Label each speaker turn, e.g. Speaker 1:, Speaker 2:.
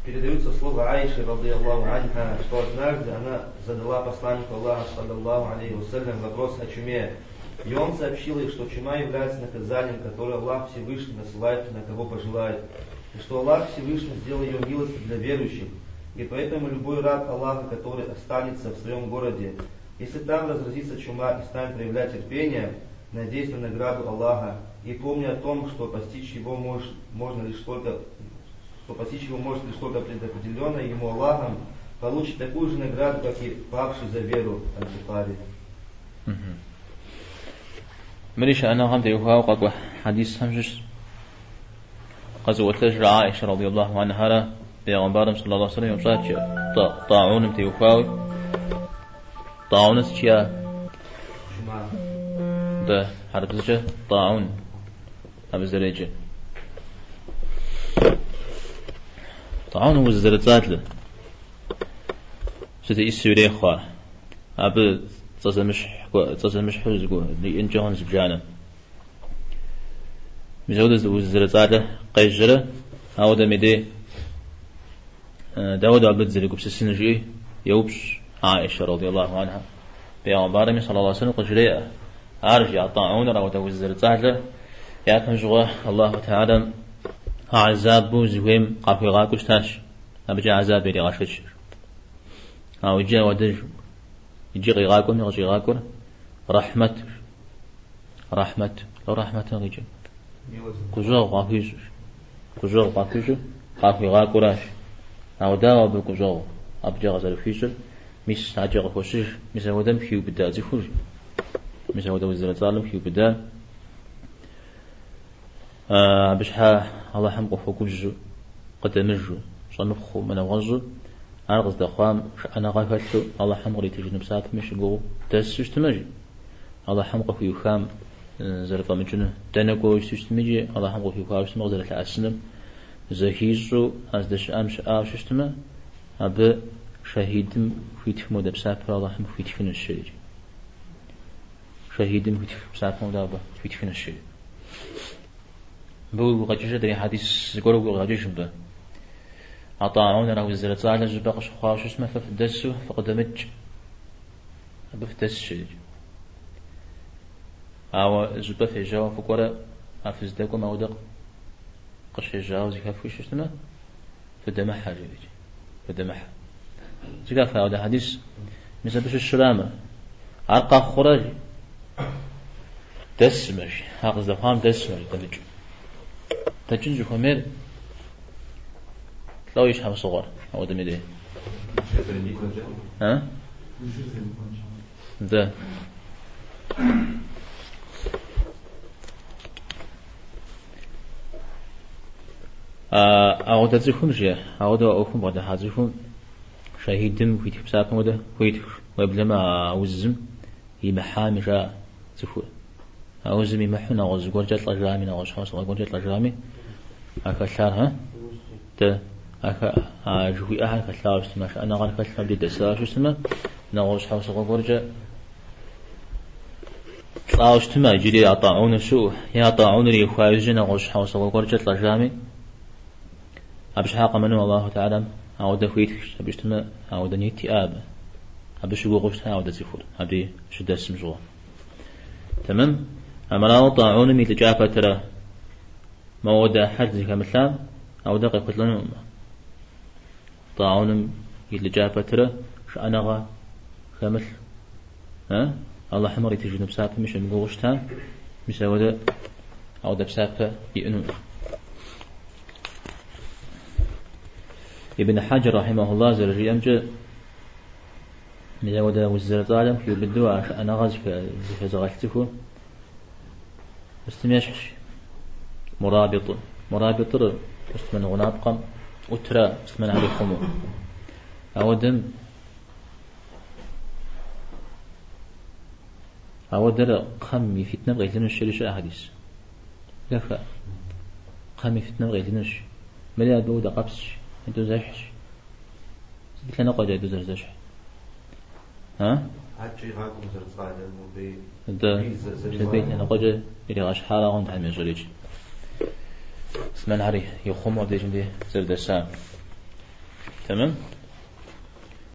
Speaker 1: Передаются слова Аиши, ради Аллаху анха, что однажды она задала посланнику Аллаха, саллаллаху алейхи вассалям, вопрос о чуме. И он сообщил ей, что чума является наказанием, которое Аллах Всевышний насылает на кого пожелает. И что Аллах Всевышний сделал ее милостью для верующих. И поэтому любой раб Аллаха, который останется в своем городе, если там разразится чума и станет проявлять терпение, надеясь на награду Аллаха, и помня о том, что постичь его может лишь только предопределенное ему Аллахом, получит такую же награду, как и павший за веру Аль-Бухари.
Speaker 2: مريش أنا غمت يوها حديث همجش قزوة تجرى عائشة رضي الله عنها بيغمبارم صلى الله عليه وسلم يمساتش طاعون متيوفاوي طاعون سيا ده حرب زجة طاعون أبزريجة طاعون وزرتات له ستي السوري خوار أب تزمش حوز جو لإنجهون زبجانا مزود وزرتات له قيجرة أو دمدي داود عبد زريق بسسنجي يوبش عائشة رضي الله عنها بيغمبارم صلى الله عليه وسلم قجرية أرجع طاعون رو وزرتات له يأكل جوا الله تعالى عذاب بوزوهم قافي غاكوش تاش أبجا عذاب يلي غاشتش أو جا ودج يجي غاكون يغجي غاكون رحمة لو رحمة غيجي كجوا غافيش قافي غاكوراش أو داوا بكجوا أبجا غزل فيشل مش تاجي غفوشش مش ودم كيو بدا زفوج مش ودم وزرتالم كيو بدا بشحا الله حمقه فوقج قدمجو صنفخو من وغزو أرغز دخوام أنا غافتلو الله حمق لي تجنب ساعة مش جو تسوش تمجي الله حمقه في يخام زرطة مجنه تنكو يسوش تمجي الله حمقه في يخام اسمه غزلة الأسنم زهيزو أزدش أمش آوش تما أب شهيدم في تفمو دبسافر الله حمق في تفين الشريج شهيدم في تفمو دابا في تفين الشريج بو غجيش دري حديث يقولوا غجيش به عطاعون راو الزرت على جباقش خاوش اسمه ففدسو فقدمج بفدس شيء او جبا في جوا فقرا افز دكو مودق قش جاوز يكفوش اسمه فدمح حاجه فدمح جا فهذا حديث مثل بش الشرامه عرقه خرج دس ماشي هاخذ فهم دس ماشي دمج تجنج خمير لو يشحب صغار أو دميده ها ده أو تزيفون شيء أو ده أوفون بعد حازفون شهيدم في تبساط موده في ويبلما وزم يمحام جاء زفون أو زمي محنا وزقول جت لجامي ناقش حاس وزقول جت لجامي أكثر ها ده أكا جوي أحد كثلاث سماش أنا غير كثلاث بدي دساش سما ناقش حاس وزقول جت تلاش تما يجري يعطعون شو يعطعون لي خارج ناقش حاس وزقول جت لجامي أبش حق منه الله تعالى أو ده فيت أبش تما أو ده نيتي آب أبش وقفت أو ده زفور أبدي شد اسم جوا تمام أما لا طاعون ميت جافة ترى مواد حرز كمثال أو دقيقة لنا طاعون ميت جافة ترى شأنغا كمثل ها الله حمر يتجن بسافة مش مقوشتان مش ودا أو ده بسافة يأنون ابن حجر رحمه الله زرجي أمجد من ودا وزارة العالم في بالدواء شأنغا زي زغلتكو استميشش مرابط استمن غنابقم أترى استمن علي خمو أودر خمي فتنة بغيتنا الشريش أحاديث لفا خمي فتنة بغيتنا الش مليا بودا قبسش انتو زيحش قلت لنا قد يدو زرزش ها
Speaker 1: هاتشي غاكم زرزاي
Speaker 2: ده شبيت أنا قد إلي غاش حالة غند عن مجريج اسمان عري يخوم وديجن دي زرد السام تمام.